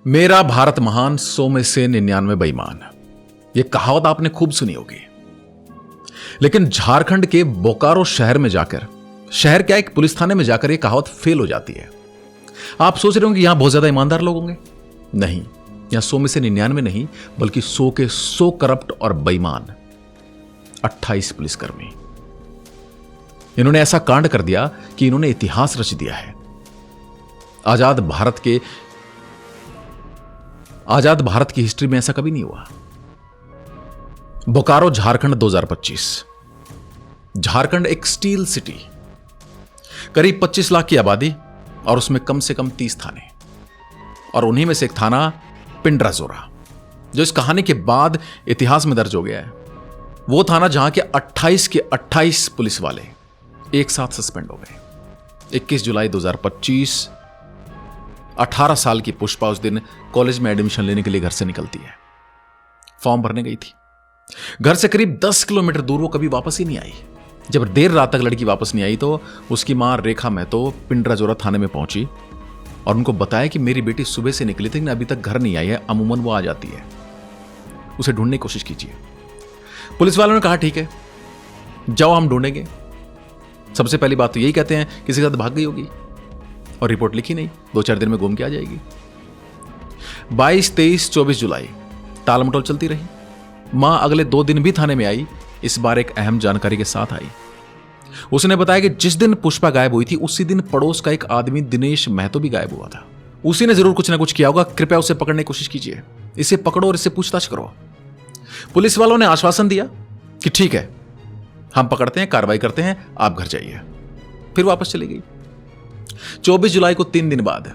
मेरा भारत महान, 100 में से 99 बेईमान। यह कहावत आपने खूब सुनी होगी। लेकिन झारखंड के बोकारो शहर में जाकर, शहर क्या एक पुलिस थाने में जाकर यह कहावत फेल हो जाती है। आप सोच रहे हो कि यहां बहुत ज्यादा ईमानदार लोग होंगे? नहीं, यहां 100 में से 99 नहीं, बल्कि 100 के 100 करप्ट और बेईमान 28 पुलिसकर्मी। इन्होंने ऐसा कांड कर दिया कि इन्होंने इतिहास रच दिया है। आजाद भारत की हिस्ट्री में ऐसा कभी नहीं हुआ। बोकारो झारखंड 2025। झारखंड एक स्टील सिटी, करीब 25 लाख की आबादी और उसमें कम से कम 30 थाने, और उन्हीं में से एक थाना पिंड्राजोरा, जो इस कहानी के बाद इतिहास में दर्ज हो गया है। वो थाना जहां के 28 के 28 पुलिस वाले एक साथ सस्पेंड हो गए। 21 जुलाई 2025, 18 साल की पुष्पा उस दिन कॉलेज में एडमिशन लेने के लिए घर से निकलती है। फॉर्म भरने गई थी। घर से करीब 10 किलोमीटर दूर वो कभी वापस ही नहीं आई। जब देर रात तक लड़की वापस नहीं आई तो उसकी मां रेखा महतो पिंड्राजोरा थाने में पहुंची और उनको बताया कि मेरी बेटी सुबह से निकली थी लेकिन अभी तक घर नहीं आई है, अमूमन वो आ जाती है, उसे ढूंढने की कोशिश कीजिए। पुलिस वालों ने कहा ठीक है, जाओ हम ढूंढेंगे। सबसे पहली बात तो यही कहते हैं किसी के साथ भाग गई होगी, और रिपोर्ट लिखी नहीं, 2-4 दिन में घूम के आ जाएगी। 22, 23, 24 जुलाई टाल मटोल चलती रही। मां अगले 2 दिन भी थाने में आई। इस बार एक अहम जानकारी के साथ आई। उसने बताया कि जिस दिन पुष्पा गायब हुई थी उसी दिन पड़ोस का एक आदमी दिनेश महतो भी गायब हुआ था। उसी ने जरूर कुछ ना कुछ किया होगा, कृपया उसे पकड़ने की कोशिश कीजिए, इसे पकड़ो और इससे पूछताछ करो। पुलिस वालों ने आश्वासन दिया कि ठीक है, हम पकड़ते हैं, कार्रवाई करते हैं, आप घर जाइए। फिर वापस चली गई। 24 जुलाई को 3 दिन बाद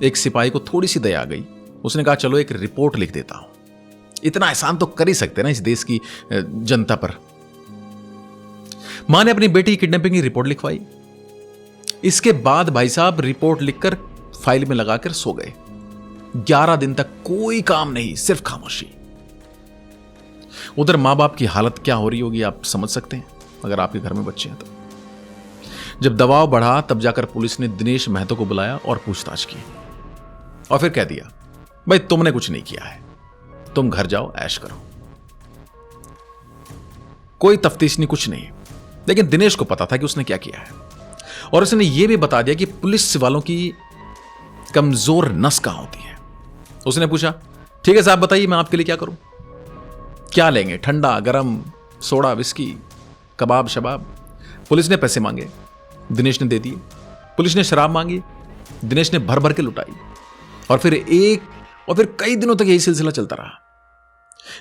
एक सिपाही को थोड़ी सी दया आ गई। उसने कहा चलो एक रिपोर्ट लिख देता हूं। इतना एहसान तो कर ही सकते ना इस देश की जनता पर। मां ने अपनी बेटी की किडनैपिंग की रिपोर्ट लिखवाई। इसके बाद भाई साहब रिपोर्ट लिखकर फाइल में लगाकर सो गए। 11 दिन तक कोई काम नहीं, सिर्फ खामोशी। उधर मां बाप की हालत क्या हो रही होगी आप समझ सकते हैं, अगर आपके घर में बच्चे हैं तो। जब दबाव बढ़ा तब जाकर पुलिस ने दिनेश महतो को बुलाया और पूछताछ की, और फिर कह दिया भाई तुमने कुछ नहीं किया है, तुम घर जाओ, ऐश करो। कोई तफ्तीश नहीं, कुछ नहीं। लेकिन दिनेश को पता था कि उसने क्या किया है, और उसने यह भी बता दिया कि पुलिस वालों की कमजोर नस कहां होती है। उसने पूछा ठीक है साहब बताइए मैं आपके लिए क्या करूं, क्या लेंगे, ठंडा गरम, सोडा, विस्की, कबाब शबाब। पुलिस ने पैसे मांगे, दिनेश ने दे दिए। पुलिस ने शराब मांगी, दिनेश ने भर भर के लुटाई। और फिर कई दिनों तक यही सिलसिला चलता रहा।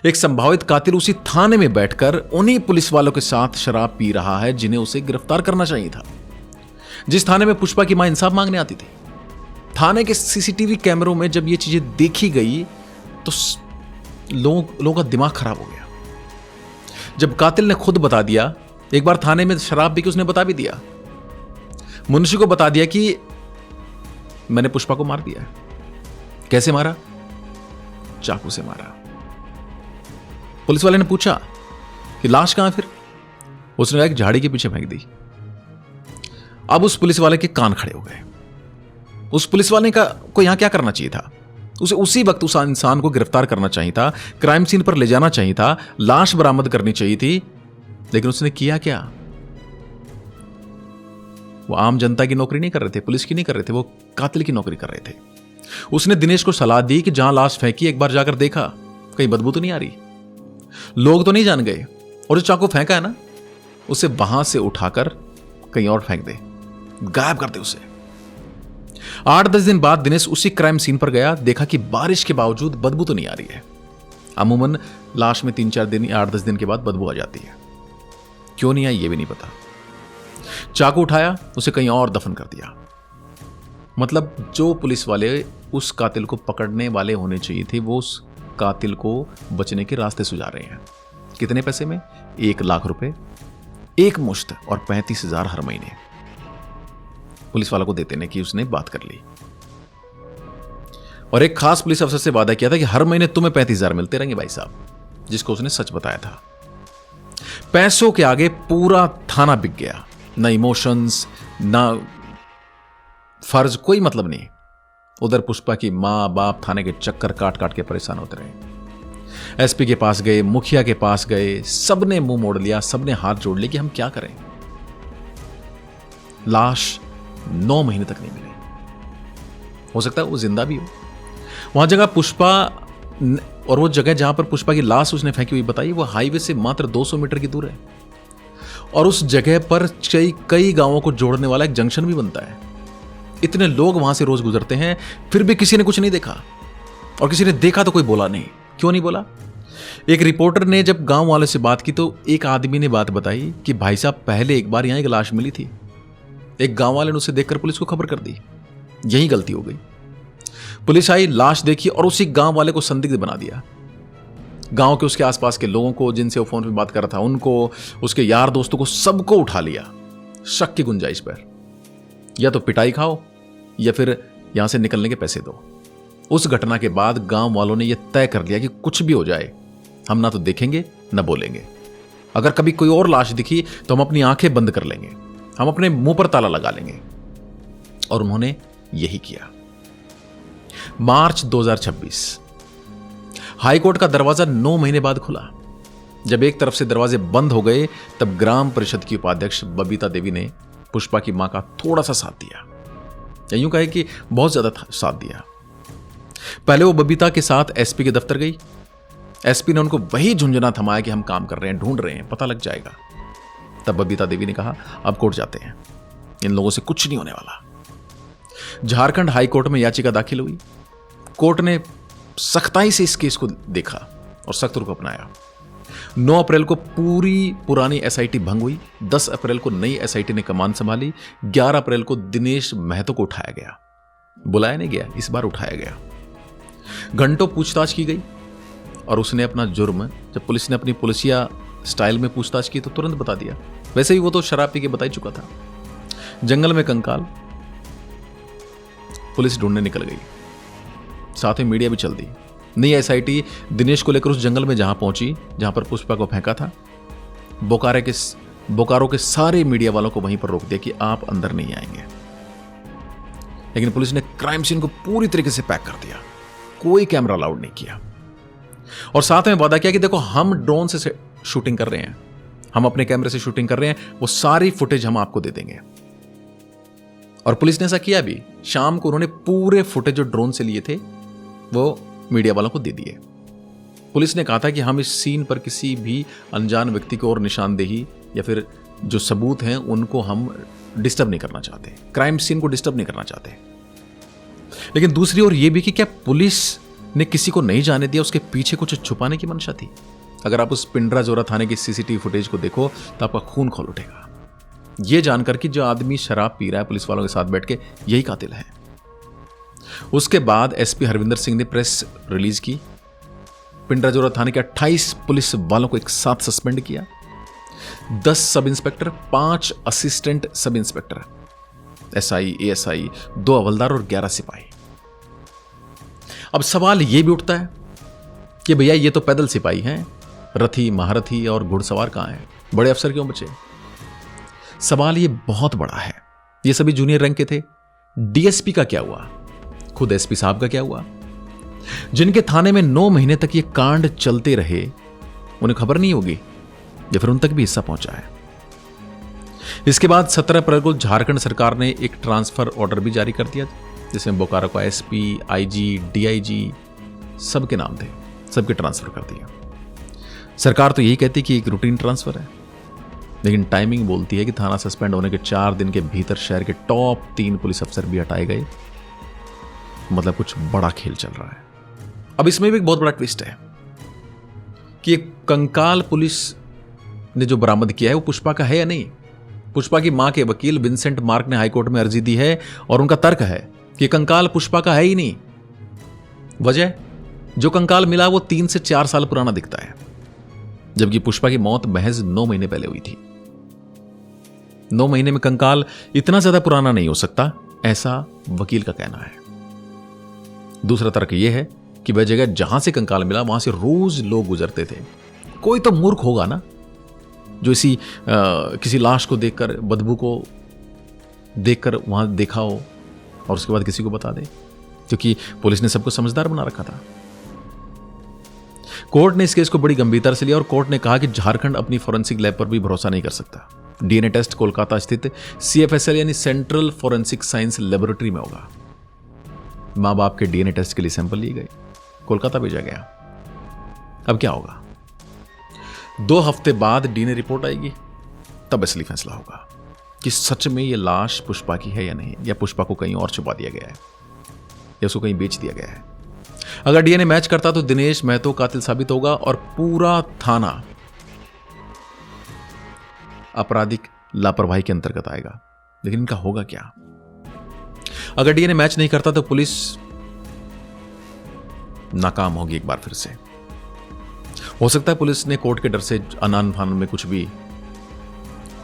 एक संभावित कातिल उसी थाने में बैठकर उन्हीं पुलिस वालों के साथ शराब पी रहा है जिन्हें उसे गिरफ्तार करना चाहिए था, जिस थाने में पुष्पा की मां इंसाफ मांगने आती थी। थाने के सीसीटीवी कैमरों में जब ये चीजें देखी गई तो लोगों का दिमाग खराब हो गया। जब कातिल ने खुद बता दिया, एक बार थाने में शराब पी के उसने बता भी दिया, मुंशी को बता दिया कि मैंने पुष्पा को मार दिया है। कैसे मारा? चाकू से मारा। पुलिस वाले ने पूछा कि लाश कहां फिर? उसने एक झाड़ी के पीछे फेंक दी। अब उस पुलिस वाले के कान खड़े हो गए। उस पुलिस वाले को यहां क्या करना चाहिए था? उसे उसी वक्त उस इंसान को गिरफ्तार करना चाहिए था, क्राइम सीन पर ले जाना चाहिए था, लाश बरामद करनी चाहिए थी। लेकिन उसने किया क्या? वो आम जनता की नौकरी नहीं कर रहे थे, पुलिस की नहीं कर रहे थे, वो कातिल की नौकरी कर रहे थे। उसने दिनेश को सलाह दी कि जहां लाश फेंकी एक बार जाकर देखा कहीं बदबू तो नहीं आ रही, लोग तो नहीं जान गए, और जो चाकू फेंका है ना उसे वहां से उठाकर कहीं और फेंक दे, गायब कर दे उसे। 8-10 दिन बाद दिनेश उसी क्राइम सीन पर गया, देखा कि बारिश के बावजूद बदबू तो नहीं आ रही है। अमूमन लाश में 3-4 दिन या 8-10 दिन के बाद बदबू आ जाती है, क्यों नहीं आई ये भी नहीं पता। चाकू उठाया, उसे कहीं और दफन कर दिया। मतलब जो पुलिस वाले उस कातिल को पकड़ने वाले होने चाहिए थे वो उस कातिल को बचने के रास्ते सुझा रहे हैं। कितने पैसे में? 1 लाख रुपए एक मुश्त, और 35,000 हर महीने पुलिस वाला को देने की उसने बात कर ली। और एक खास पुलिस अफसर से वादा किया था कि हर महीने तुम्हें 35,000 मिलते रहेंगे भाई साहब, जिसको उसने सच बताया था। पैसों के आगे पूरा थाना बिक गया। ना इमोशंस, ना फर्ज, कोई मतलब नहीं। उधर पुष्पा की माँ बाप थाने के चक्कर काट काट के परेशान होते रहे। एसपी के पास गए, मुखिया के पास गए, सबने मुंह मोड़ लिया, सबने हाथ जोड़ लिए कि हम क्या करें। लाश 9 महीने तक नहीं मिली। हो सकता है वो जिंदा भी हो। वहां जगह पुष्पा, और वो जगह जहां पर पुष्पा की लाश उसने फेंकी हुई बताई, वो हाईवे से मात्र 200 मीटर की दूर है। और उस जगह पर कई गांवों को जोड़ने वाला एक जंक्शन भी बनता है। इतने लोग वहां से रोज गुजरते हैं, फिर भी किसी ने कुछ नहीं देखा। और किसी ने देखा तो कोई बोला नहीं। क्यों नहीं बोला? एक रिपोर्टर ने जब गांव वाले से बात की तो एक आदमी ने बात बताई कि भाई साहब, पहले एक बार यहां एक लाश मिली थी, एक गांव वाले ने उसे देखकर पुलिस को खबर कर दी। यही गलती हो गई। पुलिस आई, लाश देखी और उसी गांव वाले को संदिग्ध बना दिया। गांव के उसके आसपास के लोगों को, जिनसे वो फोन पे बात कर रहा था, उनको, उसके यार दोस्तों को, सबको उठा लिया शक की गुंजाइश पर। या तो पिटाई खाओ या फिर यहां से निकलने के पैसे दो। उस घटना के बाद गांव वालों ने यह तय कर लिया कि कुछ भी हो जाए, हम ना तो देखेंगे ना बोलेंगे। अगर कभी कोई और लाश दिखी तो हम अपनी आंखें बंद कर लेंगे, हम अपने मुंह पर ताला लगा लेंगे। और उन्होंने यही किया। मार्च 2026 हाईकोर्ट का दरवाजा 9 महीने बाद खुला। जब एक तरफ से दरवाजे बंद हो गए, तब ग्राम परिषद की उपाध्यक्ष बबीता देवी ने पुष्पा की मां का थोड़ा सा साथ दिया, या यूं कहे कि बहुत ज्यादा साथ दिया। पहले वो बबीता के साथ एसपी के दफ्तर गई। एसपी ने उनको वही झुंझुना थमाया कि हम काम कर रहे हैं, ढूंढ रहे हैं, पता लग जाएगा। तब बबीता देवी ने कहा, अब कोर्ट जाते हैं, इन लोगों से कुछ नहीं होने वाला। झारखंड हाईकोर्ट में याचिका दाखिल हुई। कोर्ट ने सख्ताई से इस केस को देखा और सख्त रुख अपनाया। 9 अप्रैल को पूरी पुरानी एसआईटी भंग हुई। 10 अप्रैल को नई एसआईटी ने कमान संभाली। 11 अप्रैल को दिनेश महतो को उठाया गया। बुलाया नहीं गया, इस बार उठाया गया। घंटों पूछताछ की गई और उसने अपना जुर्म, जब पुलिस ने अपनी पुलिसिया स्टाइल में पूछताछ की तो तुरंत बता दिया। वैसे ही वो तो शराब पी के बता ही चुका था। जंगल में कंकाल, पुलिस ढूंढने निकल गई, साथ में मीडिया भी चल दी। नई एसआईटी दिनेश को लेकर उस जंगल में जहां पहुंची जहां पर पुष्पा को फेंका था, बोकारो के सारे मीडिया वालों को वहीं पर रोक दिया कि आप अंदर नहीं आएंगे। लेकिन पुलिस ने क्राइम सीन को पूरी तरीके से पैक कर दिया, कोई कैमरा अलाउड नहीं किया। और साथ में वादा किया कि देखो, हम ड्रोन से शूटिंग कर रहे हैं, हम अपने कैमरे से शूटिंग कर रहे हैं, वो सारी फुटेज हम आपको दे देंगे। और पुलिस ने ऐसा किया भी। शाम को उन्होंने पूरे फुटेज जो ड्रोन से लिए थे वो मीडिया वालों को दे दिए। पुलिस ने कहा था कि हम इस सीन पर किसी भी अनजान व्यक्ति को और निशानदेही या फिर जो सबूत हैं उनको हम डिस्टर्ब नहीं करना चाहते, क्राइम सीन को डिस्टर्ब नहीं करना चाहते। लेकिन दूसरी ओर यह भी कि क्या पुलिस ने किसी को नहीं जाने दिया, उसके पीछे कुछ छुपाने की मंशा थी। अगर आप उस पिंडरा जोरा थाने की सीसीटीवी फुटेज को देखो तो आपका खून खौल उठेगा, यह जानकर कि जो आदमी शराब पी रहा है पुलिस वालों के साथ बैठ के, यही कातिल है। उसके बाद एसपी हरविंदर सिंह ने प्रेस रिलीज की। पिंडरा जोरा थाने के 28 पुलिस वालों को एक साथ सस्पेंड किया। 10 sub inspector, 5 assistant sub inspector, SI, ASI, 2 हवलदार और 11 सिपाही। अब सवाल यह भी उठता है कि भैया ये तो पैदल सिपाही हैं, रथी, महारथी और घुड़सवार कहां हैं? बड़े अफसर क्यों बचे? सवाल ये बहुत बड़ा है। ये सभी जूनियर रैंक के थे। डीएसपी का क्या हुआ? खुद एसपी साहब का क्या हुआ? जिनके थाने में 9 महीने तक ये कांड चलते रहे, उन्हें खबर नहीं होगी या फिर उन तक भी हिस्सा पहुंचा है? इसके बाद 17 अप्रैल को झारखंड सरकार ने एक ट्रांसफर ऑर्डर भी जारी कर दिया, जिसमें बोकारो का एसपी, आईजी, डीआईजी सबके नाम थे, सबके ट्रांसफर कर दिया। सरकार तो यही कहती कि एक रूटीन ट्रांसफर है, लेकिन टाइमिंग बोलती है कि थाना सस्पेंड होने के 4 दिन के भीतर शहर के टॉप 3 पुलिस अफसर भी हटाए गए। मतलब कुछ बड़ा खेल चल रहा है। अब इसमें भी एक बहुत बड़ा ट्विस्ट है कि एक कंकाल पुलिस ने जो बरामद किया है वो पुष्पा का है या नहीं। पुष्पा की मां के वकील विंसेंट मार्क ने हाईकोर्ट में अर्जी दी है और उनका तर्क है कि कंकाल पुष्पा का है ही नहीं। वजह, जो कंकाल मिला वो 3 से 4 साल पुराना दिखता है, जबकि पुष्पा की मौत महज 9 महीने पहले हुई थी। 9 महीने में कंकाल इतना ज्यादा पुराना नहीं हो सकता, ऐसा वकील का कहना है। दूसरा तर्क यह है कि वह जगह जहां से कंकाल मिला वहां से रोज लोग गुजरते थे। कोई तो मूर्ख होगा ना जो किसी लाश को देखकर, बदबू को देखकर वहां देखा हो और उसके बाद किसी को बता दे। क्योंकि पुलिस ने सबको समझदार बना रखा था। कोर्ट ने इस केस को बड़ी गंभीरता से लिया और कोर्ट ने कहा कि झारखंड अपनी फॉरेंसिक लैब पर भी भरोसा नहीं कर सकता। डीएनए टेस्ट कोलकाता स्थित सीएफएसएल यानी सेंट्रल फॉरेंसिक साइंस लेबोरेटरी में होगा। मां बाप के डीएनए टेस्ट के लिए सैंपल लिए गए, कोलकाता भेजा गया। अब क्या होगा? 2 हफ्ते बाद डीएनए रिपोर्ट आएगी, तब असली फैसला होगा कि सच में यह लाश पुष्पा की है या नहीं, या पुष्पा को कहीं और छुपा दिया गया है या उसको कहीं बेच दिया गया है। अगर डीएनए मैच करता तो दिनेश महतो कातिल साबित होगा और पूरा थाना आपराधिक लापरवाही के अंतर्गत आएगा। लेकिन इनका होगा क्या? अगर डीएनए मैच नहीं करता तो पुलिस नाकाम होगी एक बार फिर से। हो सकता है पुलिस ने कोर्ट के डर से अनान फान में कुछ भी,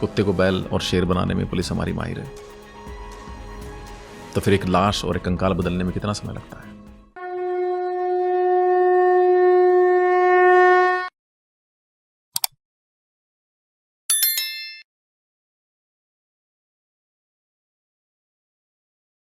कुत्ते को बैल और शेर बनाने में पुलिस हमारी माहिर है, तो फिर एक लाश और एक कंकाल बदलने में कितना समय लगता है?